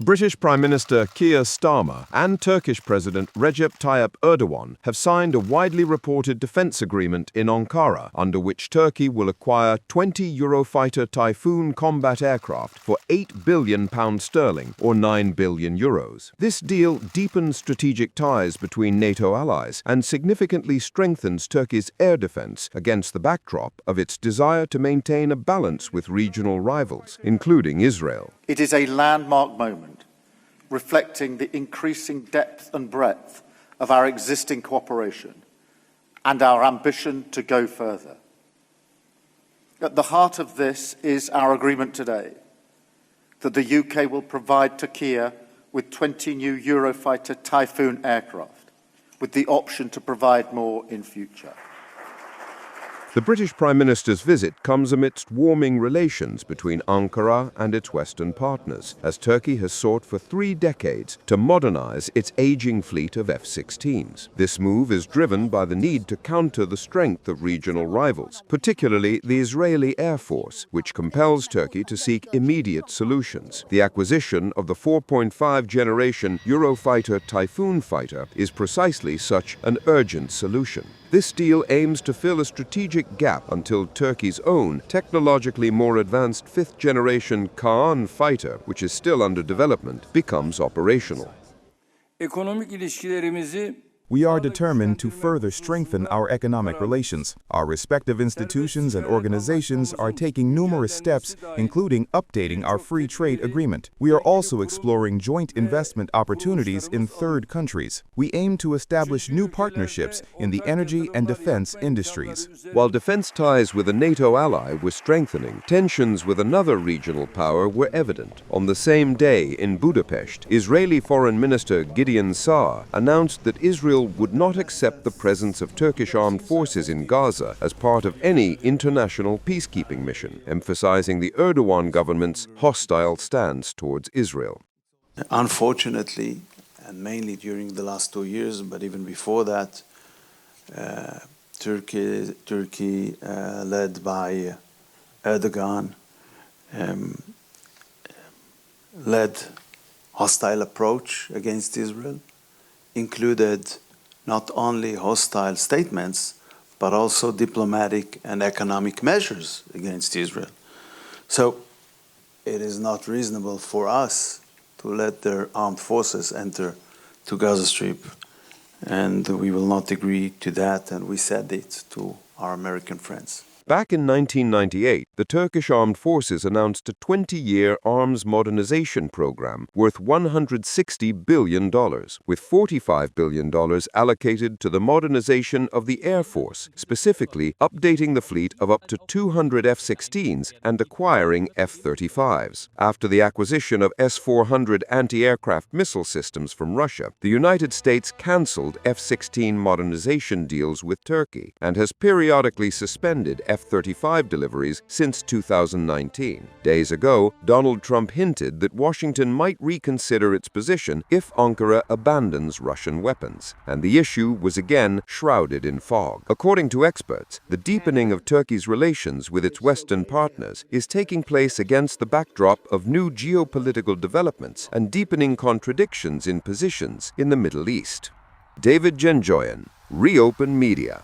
British Prime Minister Keir Starmer and Turkish President Recep Tayyip Erdogan have signed a widely reported defense agreement in Ankara, under which Turkey will acquire 20 Eurofighter Typhoon combat aircraft for £8 billion or 9 billion euros. This deal deepens strategic ties between NATO allies and significantly strengthens Turkey's air defense against the backdrop of its desire to maintain a balance with regional rivals, including Israel. It is a landmark moment, reflecting the increasing depth and breadth of our existing cooperation and our ambition to go further. At the heart of this is our agreement today that the UK will provide Turkey with 20 new Eurofighter Typhoon aircraft, with the option to provide more in future. The British Prime Minister's visit comes amidst warming relations between Ankara and its Western partners, as Turkey has sought for 3 decades to modernize its aging fleet of F-16s. This move is driven by the need to counter the strength of regional rivals, particularly the Israeli Air Force, which compels Turkey to seek immediate solutions. The acquisition of the 4.5 generation Eurofighter Typhoon fighter is precisely such an urgent solution. This deal aims to fill a strategic gap until Turkey's own, technologically more advanced 5th-generation Kaan fighter, which is still under development, becomes operational. We are determined to further strengthen our economic relations. Our respective institutions and organizations are taking numerous steps, including updating our free trade agreement. We are also exploring joint investment opportunities in third countries. We aim to establish new partnerships in the energy and defense industries. While defense ties with a NATO ally were strengthening, tensions with another regional power were evident. On the same day in Budapest, Israeli Foreign Minister Gideon Saar announced that Israel would not accept the presence of Turkish armed forces in Gaza as part of any international peacekeeping mission, emphasizing the Erdogan government's hostile stance towards Israel. Unfortunately, and mainly during the last 2 years, but even before that, Turkey led by Erdogan, led hostile approach against Israel, included not only hostile statements, but also diplomatic and economic measures against Israel. So it is not reasonable for us to let their armed forces enter to Gaza Strip, and we will not agree to that, and we said it to our American friends. Back in 1998, the Turkish Armed Forces announced a 20-year arms modernization program worth $160 billion, with $45 billion allocated to the modernization of the Air Force, specifically updating the fleet of up to 200 F-16s and acquiring F-35s. After the acquisition of S-400 anti-aircraft missile systems from Russia, the United States canceled F-16 modernization deals with Turkey and has periodically suspended F-35 deliveries since 2019. Days ago, Donald Trump hinted that Washington might reconsider its position if Ankara abandons Russian weapons, and the issue was again shrouded in fog. According to experts, the deepening of Turkey's relations with its Western partners is taking place against the backdrop of new geopolitical developments and deepening contradictions in positions in the Middle East. David Genjoyan, ReOpen Media.